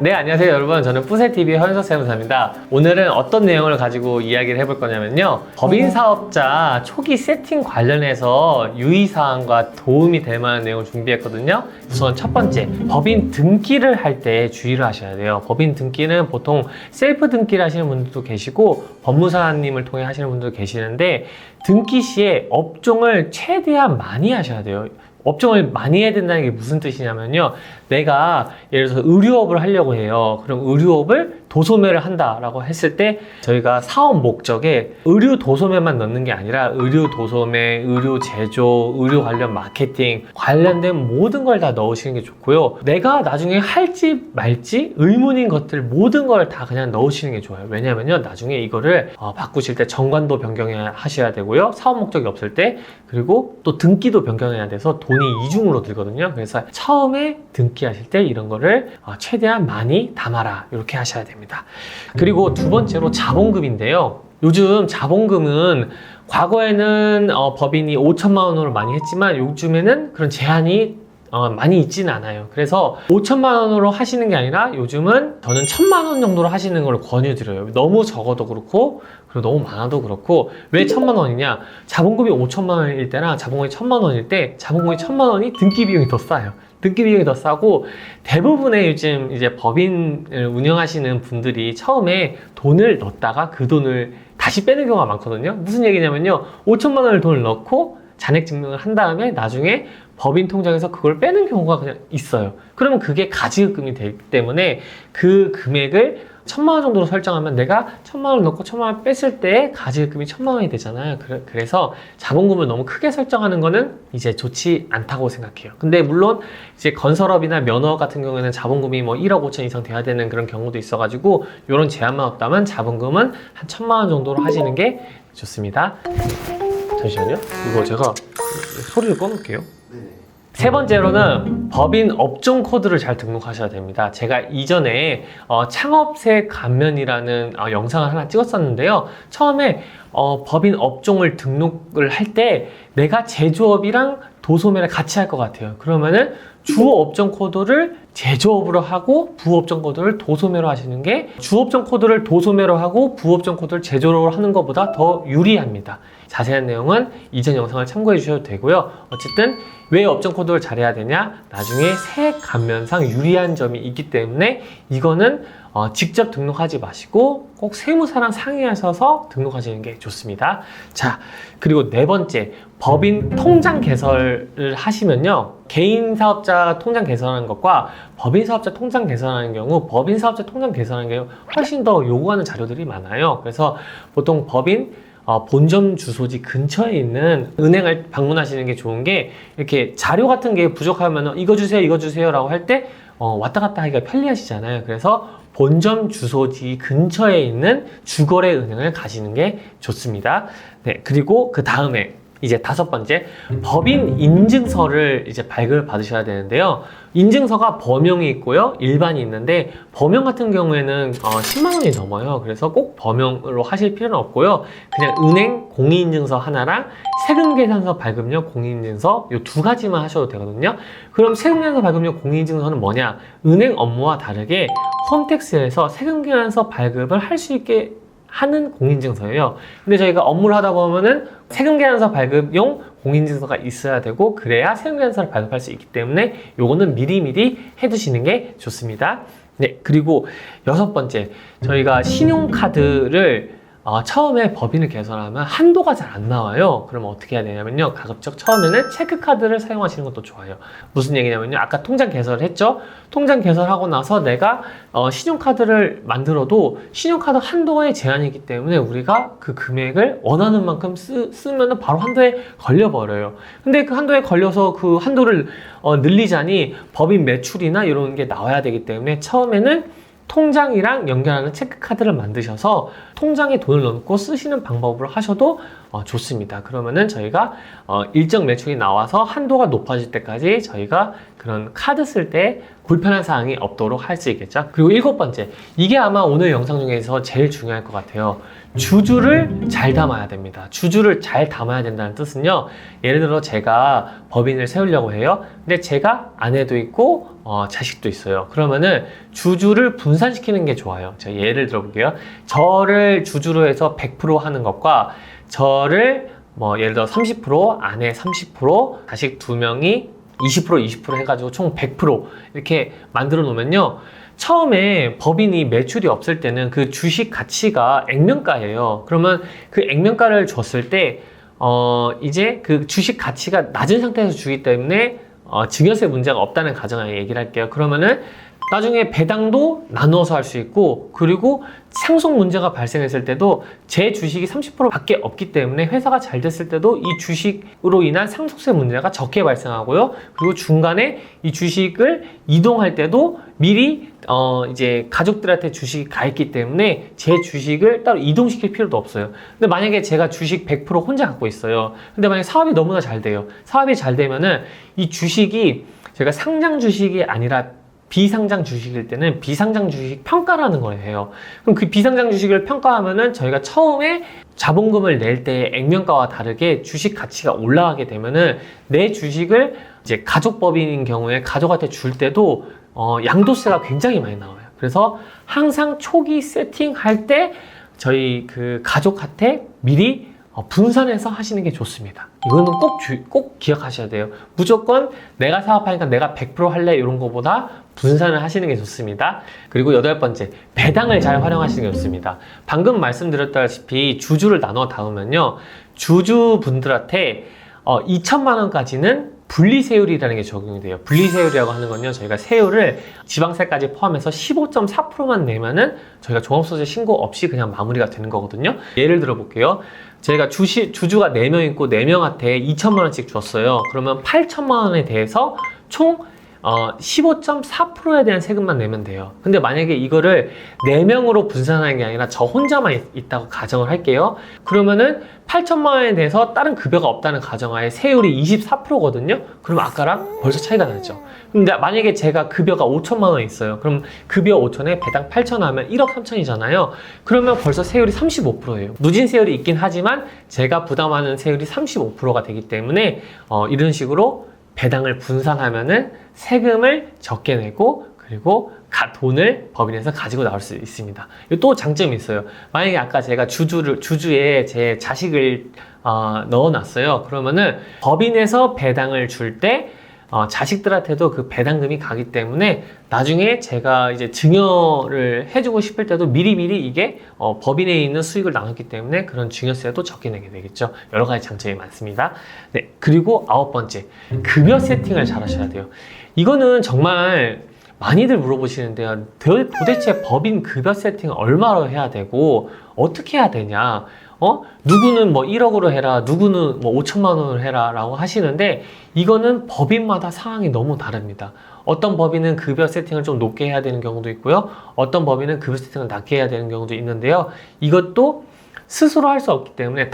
네, 안녕하세요 여러분. 저는 뿌세TV의 허윤석 세무사입니다. 오늘은 어떤 내용을 가지고 이야기를 해볼 거냐면요, 법인 사업자 초기 세팅 관련해서 유의사항과 도움이 될 만한 내용을 준비했거든요. 우선 첫 번째, 법인 등기를 할 때 주의를 하셔야 돼요. 법인 등기는 보통 셀프 등기를 하시는 분들도 계시고 법무사님을 통해 하시는 분들도 계시는데, 등기 시에 업종을 최대한 많이 하셔야 돼요. 업종을 많이 해야 된다는 게 무슨 뜻이냐면요, 내가 예를 들어서 의류업을 하려고 해요. 그럼 의류업을 도소매를 한다라고 했을 때 저희가 사업 목적에 의류 도소매만 넣는 게 아니라 의류 도소매, 의류 제조, 의류 관련 마케팅 관련된 모든 걸 다 넣으시는 게 좋고요. 내가 나중에 할지 말지 의문인 것들 모든 걸 다 그냥 넣으시는 게 좋아요. 왜냐면요, 나중에 이거를 바꾸실 때 정관도 변경하셔야 되고요, 사업 목적이 없을 때, 그리고 또 등기도 변경해야 돼서 돈이 이중으로 들거든요. 그래서 처음에 등기하실 때 이런 거를 최대한 많이 담아라, 이렇게 하셔야 됩니다. 그리고 두 번째로 자본금인데요. 요즘 자본금은 과거에는 법인이 5천만 원으로 많이 했지만 요즘에는 그런 제한이 많이 있지는 않아요. 그래서 5천만 원으로 하시는 게 아니라 요즘은 저는 1,000만 원 정도로 하시는 걸 권유드려요. 너무 적어도 그렇고 그리고 너무 많아도 그렇고. 왜 1,000만 원이냐? 자본금이 5천만 원일 때랑 자본금이 1,000만 원일 때 자본금이 1,000만 원이 등기 비용이 더 싸요. 등기 비용이 더 싸고, 대부분의 요즘 이제 법인을 운영하시는 분들이 처음에 돈을 넣었다가 그 돈을 다시 빼는 경우가 많거든요. 무슨 얘기냐면요, 5천만 원을 돈을 넣고 잔액 증명을 한 다음에 나중에 법인 통장에서 그걸 빼는 경우가 그냥 있어요. 그러면 그게 가지급금이 되기 때문에 그 금액을 1,000만 원 정도로 설정하면 내가 1,000만 원을 넣고 1,000만 원 뺐을 때 가지급금이 1,000만 원이 되잖아요. 그래서 자본금을 너무 크게 설정하는 거는 이제 좋지 않다고 생각해요. 근데 물론 이제 건설업이나 면허 같은 경우에는 자본금이 뭐 1억 5천 이상 돼야 되는 그런 경우도 있어가지고 이런 제한만 없다면 자본금은 한 1,000만 원 정도로 하시는 게 좋습니다. 잠시만요. 이거 제가 소리를 꺼놓을게요. 세 번째로는 법인 업종 코드를 잘 등록하셔야 됩니다. 제가 이전에 창업세 감면이라는 영상을 하나 찍었었는데요. 처음에 법인 업종을 등록을 할 때 내가 제조업이랑 도소매를 같이 할 것 같아요. 그러면은 주업종 코드를 제조업으로 하고 부업종 코드를 도소매로 하시는 게, 주업종 코드를 도소매로 하고 부업종 코드를 제조업으로 하는 것보다 더 유리합니다. 자세한 내용은 이전 영상을 참고해 주셔도 되고요. 어쨌든 왜 업종 코드를 잘해야 되냐? 나중에 세액 감면상 유리한 점이 있기 때문에 이거는 직접 등록하지 마시고 꼭 세무사랑 상의하셔서 등록하시는 게 좋습니다. 자, 그리고 네 번째, 법인 통장 개설을 하시면요, 개인 사업자 통장 개설하는 것과 법인 사업자 통장 개설하는 경우, 법인 사업자 통장 개설하는 경우 훨씬 더 요구하는 자료들이 많아요. 그래서 보통 법인 본점 주소지 근처에 있는 은행을 방문하시는 게 좋은 게, 이렇게 자료 같은 게 부족하면 이거 주세요 이거 주세요 라고 할 때 왔다 갔다 하기가 편리하시잖아요. 그래서 본점 주소지 근처에 있는 주거래 은행을 가시는 게 좋습니다. 네, 그리고 그 다음에 이제 다섯 번째, 법인 인증서를 이제 발급을 받으셔야 되는데요. 인증서가 범용이 있고요, 일반이 있는데, 범용 같은 경우에는 10만 원이 넘어요. 그래서 꼭 범용으로 하실 필요는 없고요. 그냥 은행 공인인증서 하나랑 세금계산서 발급용 공인인증서 이 두 가지만 하셔도 되거든요. 그럼 세금계산서 발급용 공인인증서는 뭐냐? 은행 업무와 다르게 홈택스에서 세금계산서 발급을 할 수 있게 하는 공인증서예요. 근데 저희가 업무를 하다 보면은 세금계산서 발급용 공인증서가 있어야 되고, 그래야 세금계산서를 발급할 수 있기 때문에 요거는 미리미리 해두시는 게 좋습니다. 네, 그리고 여섯 번째, 저희가 신용카드를 처음에 법인을 개설하면 한도가 잘 안 나와요. 그러면 어떻게 해야 되냐면요, 가급적 처음에는 체크카드를 사용하시는 것도 좋아요. 무슨 얘기냐면요, 아까 통장 개설을 했죠. 통장 개설하고 나서 내가 신용카드를 만들어도 신용카드 한도에 제한이 있기 때문에 우리가 그 금액을 원하는 만큼 쓰면 바로 한도에 걸려버려요. 근데 그 한도에 걸려서 그 한도를 늘리자니 법인 매출이나 이런 게 나와야 되기 때문에 처음에는 통장이랑 연결하는 체크카드를 만드셔서 통장에 돈을 넣고 쓰시는 방법으로 하셔도 좋습니다. 그러면은 저희가 일정 매출이 나와서 한도가 높아질 때까지 저희가 그런 카드 쓸 때 불편한 사항이 없도록 할 수 있겠죠. 그리고 7번째, 이게 아마 오늘 영상 중에서 제일 중요할 것 같아요. 주주를 잘 담아야 됩니다. 주주를 잘 담아야 된다는 뜻은요, 예를 들어 제가 법인을 세우려고 해요. 근데 제가 아내도 있고 자식도 있어요. 그러면은 주주를 분산시키는 게 좋아요. 제가 예를 들어 볼게요. 저를 주주로 해서 100% 하는 것과 저를 예를 들어 30%, 아내 30%, 자식 2명이 20% 해가지고 총 100% 이렇게 만들어 놓으면요, 처음에 법인이 매출이 없을 때는 그 주식 가치가 액면가예요. 그러면 그 액면가를 줬을 때 이제 그 주식 가치가 낮은 상태에서 주기 때문에 증여세 문제가 없다는 가정하에 얘기를 할게요. 그러면은 나중에 배당도 나누어서 할 수 있고, 그리고 상속 문제가 발생했을 때도 제 주식이 30% 밖에 없기 때문에 회사가 잘 됐을 때도 이 주식으로 인한 상속세 문제가 적게 발생하고요. 그리고 중간에 이 주식을 이동할 때도 미리 이제 가족들한테 주식이 가 있기 때문에 제 주식을 따로 이동시킬 필요도 없어요. 근데 만약에 제가 주식 100% 혼자 갖고 있어요. 근데 만약에 사업이 너무나 잘 돼요. 사업이 잘 되면은 이 주식이 제가 상장 주식이 아니라 비상장 주식일 때는 비상장 주식 평가라는 걸 해요. 그럼 그 비상장 주식을 평가하면은 저희가 처음에 자본금을 낼 때 액면가와 다르게 주식 가치가 올라가게 되면은 내 주식을 이제 가족법인인 경우에 가족한테 줄 때도 양도세가 굉장히 많이 나와요. 그래서 항상 초기 세팅할 때 저희 그 가족한테 미리 분산해서 하시는 게 좋습니다. 이거는 꼭 기억하셔야 돼요. 무조건 내가 사업하니까 내가 100% 할래 이런 거보다 분산을 하시는 게 좋습니다. 그리고 8번째, 배당을 잘 활용하시는 게 좋습니다. 방금 말씀드렸다시피 주주를 나눠 담으면요, 주주분들한테 2천만 원까지는 분리세율이라는 게 적용이 돼요. 분리세율이라고 하는 건요, 저희가 세율을 지방세까지 포함해서 15.4%만 내면은 저희가 종합소득세 신고 없이 그냥 마무리가 되는 거거든요. 예를 들어 볼게요. 저희가 주주가 4명 있고 4명한테 2천만 원씩 줬어요. 그러면 8천만 원에 대해서 총 15.4%에 대한 세금만 내면 돼요. 근데 만약에 이거를 4명으로 분산하는 게 아니라 저 혼자만 있다고 가정을 할게요. 그러면은 8천만 원에 대해서 다른 급여가 없다는 가정하에 세율이 24%거든요. 그럼 아까랑 벌써 차이가 나죠. 근데 만약에 제가 급여가 5천만 원 있어요. 그럼 급여 5천에 배당 8천 하면 1억 3천이잖아요. 그러면 벌써 세율이 35%예요. 누진 세율이 있긴 하지만 제가 부담하는 세율이 35%가 되기 때문에 이런 식으로 배당을 분산하면은 세금을 적게 내고, 그리고 돈을 법인에서 가지고 나올 수 있습니다. 또 장점이 있어요. 만약에 아까 제가 주주에 제 자식을 넣어놨어요. 그러면은 법인에서 배당을 줄 때 자식들한테도 그 배당금이 가기 때문에 나중에 제가 이제 증여를 해주고 싶을 때도 미리미리 이게 법인에 있는 수익을 나눴기 때문에 그런 증여세도 적게 내게 되겠죠. 여러 가지 장점이 많습니다. 네, 그리고 9번째, 급여 세팅을 잘 하셔야 돼요. 이거는 정말 많이들 물어보시는데요. 도대체 법인 급여 세팅을 얼마로 해야 되고 어떻게 해야 되냐? 누구는 1억으로 해라, 누구는 5천만 원으로 해라 라고 하시는데, 이거는 법인마다 상황이 너무 다릅니다. 어떤 법인은 급여 세팅을 좀 높게 해야 되는 경우도 있고요. 어떤 법인은 급여 세팅을 낮게 해야 되는 경우도 있는데요. 이것도 스스로 할 수 없기 때문에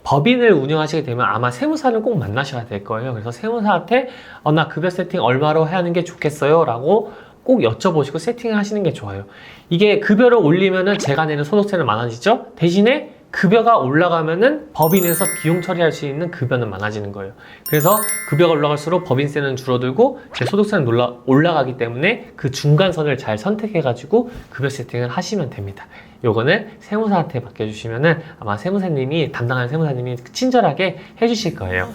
법인을 운영하시게 되면 아마 세무사를 꼭 만나셔야 될 거예요. 그래서 세무사한테 나 급여 세팅 얼마로 하는 게 좋겠어요? 라고 꼭 여쭤보시고 세팅을 하시는 게 좋아요. 이게 급여를 올리면은 제가 내는 소득세는 많아지죠? 대신에 급여가 올라가면은 법인에서 비용 처리할 수 있는 급여는 많아지는 거예요. 그래서 급여가 올라갈수록 법인세는 줄어들고 제 소득세는 올라가기 때문에 그 중간선을 잘 선택해가지고 급여 세팅을 하시면 됩니다. 요거는 세무사한테 맡겨주시면은 아마 담당하는 세무사님이 친절하게 해주실 거예요.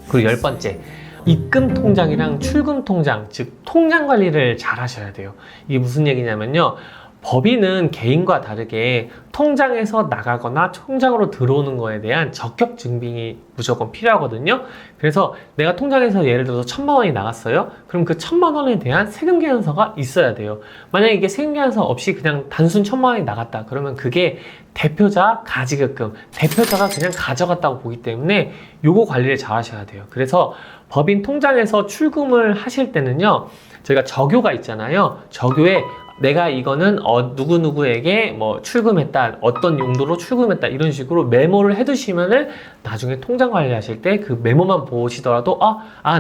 그리고 10번째, 입금 통장이랑 출금 통장, 즉 통장 관리를 잘 하셔야 돼요. 이게 무슨 얘기냐면요, 법인은 개인과 다르게 통장에서 나가거나 통장으로 들어오는 거에 대한 적격 증빙이 무조건 필요하거든요. 그래서 내가 통장에서 예를 들어서 1,000만 원이 나갔어요. 그럼 그 1,000만 원에 대한 세금 계산서가 있어야 돼요. 만약에 이게 세금 계산서 없이 그냥 단순 1,000만 원이 나갔다 그러면 그게 대표자 가지급금, 대표자가 그냥 가져갔다고 보기 때문에 요거 관리를 잘 하셔야 돼요. 그래서 법인 통장에서 출금을 하실 때는요, 저희가 적요가 있잖아요. 적요에 내가 이거는 누구누구에게 뭐 출금했다, 어떤 용도로 출금했다 이런 식으로 메모를 해두시면은 나중에 통장 관리하실 때 그 메모만 보시더라도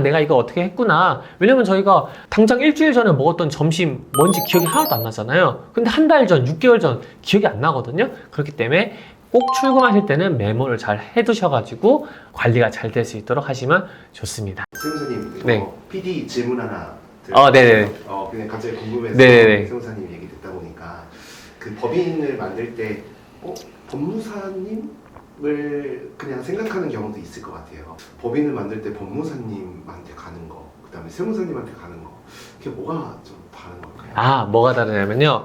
내가 이거 어떻게 했구나. 왜냐면 저희가 당장 일주일 전에 먹었던 점심 뭔지 기억이 하나도 안 나잖아요. 근데 한 달 전, 6개월 전 기억이 안 나거든요. 그렇기 때문에 꼭 출금하실 때는 메모를 잘 해두셔가지고 관리가 잘 될 수 있도록 하시면 좋습니다. 세무사님, 네. PD 질문 하나 네네. 그냥 갑자기 궁금해서 네네네. 세무사님 얘기 듣다 보니까 그 법인을 만들 때 법무사님을 그냥 생각하는 경우도 있을 것 같아요. 법인을 만들 때 법무사님한테 가는 거, 그 다음에 세무사님한테 가는 거, 그게 뭐가 좀 다른 걸까요? 뭐가 다르냐면요.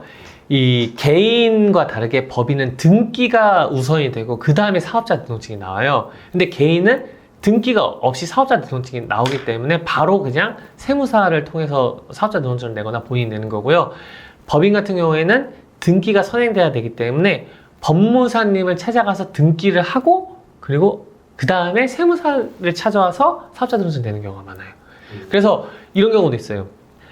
이 개인과 다르게 법인은 등기가 우선이 되고 그 다음에 사업자 등록증이 나와요. 근데 개인은 등기가 없이 사업자 등록증이 나오기 때문에 바로 그냥 세무사를 통해서 사업자 등록증을 내거나 본인이 내는 거고요. 법인 같은 경우에는 등기가 선행돼야 되기 때문에 법무사님을 찾아가서 등기를 하고 그리고 그 다음에 세무사를 찾아와서 사업자 등록증 내는 경우가 많아요. 그래서 이런 경우도 있어요.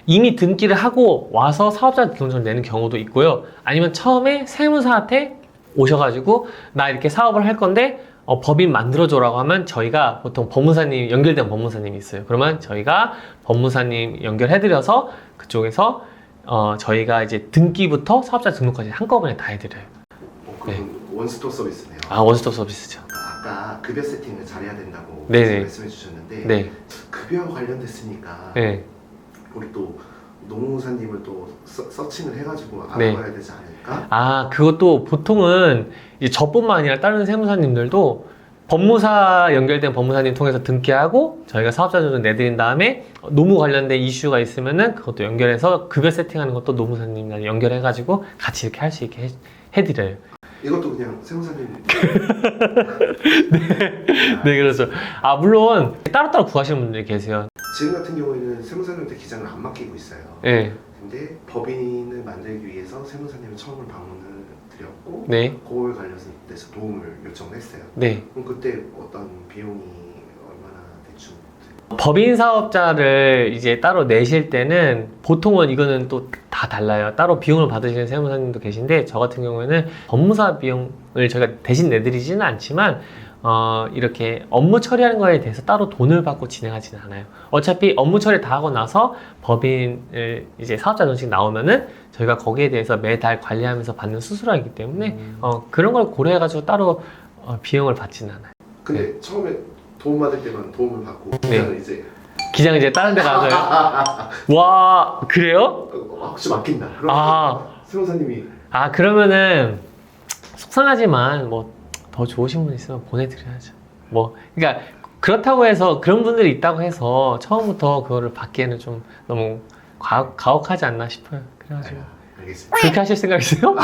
이미 등기를 하고 와서 사업자 등록증을 내는 경우도 있고요. 아니면 처음에 세무사한테 오셔가지고 나 이렇게 사업을 할 건데 법인 만들어줘라고 하면 저희가 보통 법무사님, 연결된 법무사님이 있어요. 그러면 저희가 법무사님 연결해드려서 그쪽에서 저희가 이제 등기부터 사업자 등록까지 한꺼번에 다 해드려요. 그럼 원스톱 서비스네요. 원스톱 서비스죠. 아까 급여 세팅을 잘해야 된다고 네네. 말씀해 주셨는데 네. 급여 관련됐으니까 네. 우리 또 노무사님을 또 서칭을 해가지고 네. 알아봐야 되지 않을까? 그것도 보통은 이제 저뿐만 아니라 다른 세무사님들도 법무사 연결된 법무사님 통해서 등기하고 저희가 사업자 등록 내드린 다음에 노무 관련된 이슈가 있으면은 그것도 연결해서 급여 세팅하는 것도 노무사님이랑 연결해가지고 같이 이렇게 할 수 있게 해드려요. 이것도 그냥 세무사님. 네, 그렇죠. 물론 따로따로 구하시는 분들이 계세요. 지금 같은 경우에는 세무사님한테 기장을 안 맡기고 있어요. 네. 근데 법인을 만들기 위해서 세무사님을 처음으로 방문을 드렸고 네. 그거에 관련해서 도움을 요청을 했어요. 네. 그럼 그때 어떤 비용이 얼마나 대충? 법인 사업자를 이제 따로 내실 때는 보통은 이거는 또 다 달라요. 따로 비용을 받으시는 세무사님도 계신데 저 같은 경우에는 법무사 비용을 저희가 대신 내드리지는 않지만 이렇게 업무 처리하는 거에 대해서 따로 돈을 받고 진행하지는 않아요. 어차피 업무 처리 다 하고 나서 법인을 이제 사업자 등록증 나오면은 저희가 거기에 대해서 매달 관리하면서 받는 수수료이기 때문에 그런 걸 고려해가지고 따로 비용을 받지는 않아요. 근데 처음에 도움 받을 때만 도움을 받고 네. 이제 기장 이제 다른 데 가서요? 와, 그래요? 혹시 맡긴다. 그럼 세무사님이 그러면은 속상하지만 뭐 더 좋으신 분 있으면 보내드려야죠. 그러니까 그렇다고 해서 그런 분들이 있다고 해서 처음부터 그거를 받기에는 좀 너무 가혹하지 않나 싶어요. 그래가지고 알겠습니다. 그렇게 하실 생각 있어요?